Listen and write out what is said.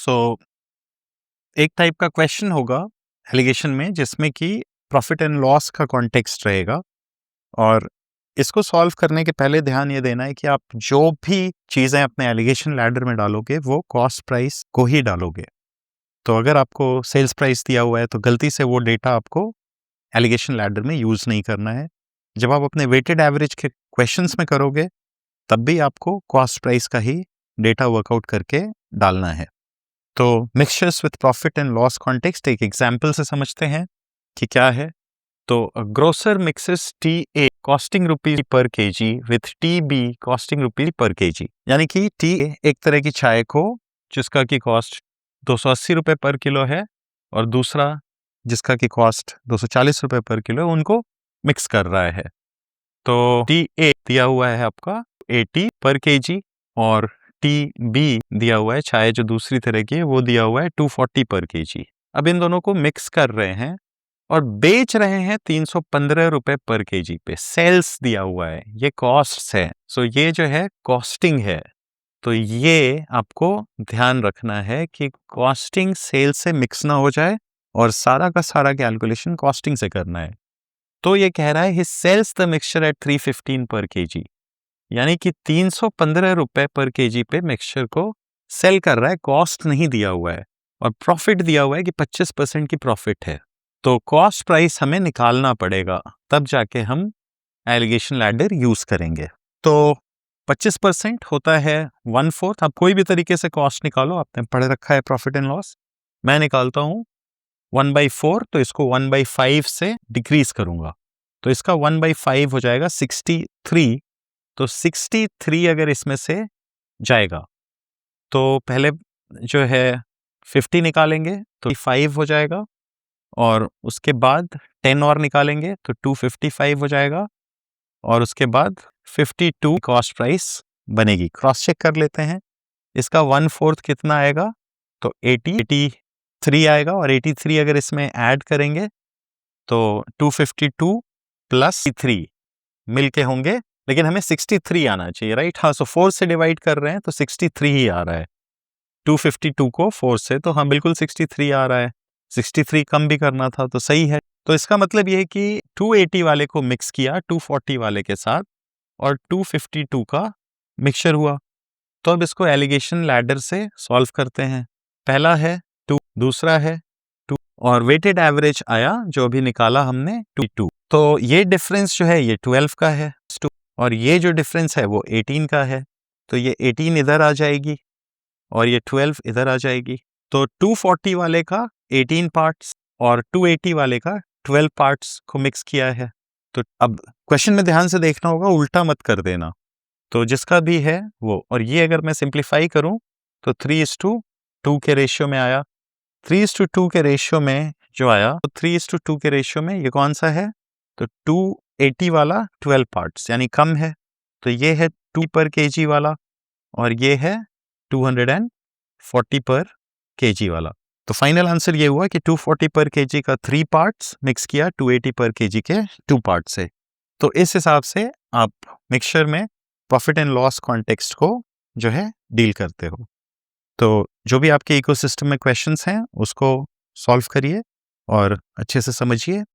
सो एक टाइप का क्वेश्चन होगा एलिगेशन में जिसमें कि प्रॉफिट एंड लॉस का कॉन्टेक्स्ट रहेगा, और इसको सॉल्व करने के पहले ध्यान ये देना है कि आप जो भी चीज़ें अपने एलिगेशन लैडर में डालोगे वो कॉस्ट प्राइस को ही डालोगे। तो अगर आपको सेल्स प्राइस दिया हुआ है तो गलती से वो डेटा आपको एलिगेशन लैडर में यूज़ नहीं करना है। जब आप अपने वेटेड एवरेज के क्वेश्चंस में करोगे तब भी आपको कॉस्ट प्राइस का ही डेटा वर्कआउट करके डालना है। तो mixtures with profit and loss context एक एग्जाम्पल से समझते हैं कि क्या है। तो grocer mixes TA costing rupees per KG with TB costing rupees per KG, यानी कि TA एक तरह की चाय को जिसका की कॉस्ट 280 रुपये पर किलो है और दूसरा जिसका की कॉस्ट 240 रुपये पर किलो है, उनको मिक्स कर रहा है। तो TA दिया हुआ है आपका 80 पर केजी और TB दिया हुआ है चाय जो दूसरी तरह की है वो दिया हुआ है 240 पर केजी। अब इन दोनों को मिक्स कर रहे हैं और बेच रहे हैं 315 रुपए पर केजी पे। सेल्स दिया हुआ है, ये कॉस्ट है। सो ये जो है कॉस्टिंग है। तो ये आपको ध्यान रखना है कि कॉस्टिंग सेल्स से मिक्स ना हो जाए और सारा का सारा कैलकुलेशन कॉस्टिंग से करना है। तो ये कह रहा है ही सेल्स द मिक्सचर एट 315 पर केजी, यानी कि 315 रुपए पर केजी पे मिक्सचर को सेल कर रहा है, कॉस्ट नहीं दिया हुआ है और प्रॉफिट दिया हुआ है कि 25% की प्रॉफिट है। तो कॉस्ट प्राइस हमें निकालना पड़ेगा, तब जाके हम एलिगेशन लैडर यूज करेंगे। तो 25% होता है 1/4। आप कोई भी तरीके से कॉस्ट निकालो, आपने पढ़ रखा है प्रॉफिट एंड लॉस। मैं निकालता हूँ 1/4, तो इसको 1/5 से डिक्रीज करूंगा, तो इसका 1/5 हो जाएगा 63। तो 63 अगर इसमें से जाएगा तो पहले जो है 50 निकालेंगे तो 5 हो जाएगा, और उसके बाद 10 और निकालेंगे तो 255 हो जाएगा, और उसके बाद 52 कॉस्ट प्राइस बनेगी। क्रॉस चेक कर लेते हैं, इसका 1/4 कितना आएगा, तो 83 आएगा, और 83 अगर इसमें ऐड करेंगे तो 252 प्लस 3 मिलके होंगे, लेकिन हमें 63 आना चाहिए, राइट। हाँ, सो 4 से डिवाइड कर रहे हैं तो 63 ही आ रहा है। 252 को 4 से, तो हाँ बिल्कुल 63 आ रहा है। 63 कम भी करना था तो सही है। तो इसका मतलब ये है कि 280 वाले को मिक्स किया 240 वाले के साथ और 252 का मिक्सचर हुआ। तो अब इसको एलिगेशन लैडर से सॉल्व करते हैं। पहला है 2, दूसरा है 2, और वेटेड एवरेज आया जो अभी निकाला हमने 2। तो ये डिफरेंस जो है ये 12 का है, और ये जो डिफरेंस है वो 18 का है। तो ये 18 इधर आ जाएगी और ये 12 इधर आ जाएगी। तो 240 वाले का 18 पार्ट्स और 280 वाले का 12 पार्ट्स को मिक्स किया है। तो अब क्वेश्चन में ध्यान से देखना होगा, उल्टा मत कर देना। तो जिसका भी है वो, और ये अगर मैं सिंप्लीफाई करूं तो 3:2 के रेशियो में आया। 3:2 के रेशियो में जो आया, तो 3:2 के रेशियो में ये कौन सा है, तो 280 वाला 12 पार्ट्स यानी कम है, तो ये है 2 पर केजी वाला, और ये है 240 पर केजी वाला। तो फाइनल आंसर ये हुआ कि 240 पर केजी का 3 पार्ट्स मिक्स किया 280 पर केजी के 2 पार्ट से। तो इस हिसाब से आप मिक्सचर में प्रॉफिट एंड लॉस कॉन्टेक्स्ट को जो है डील करते हो। तो जो भी आपके इकोसिस्टम में क्वेश्चंस हैं उसको सॉल्व करिए और अच्छे से समझिए।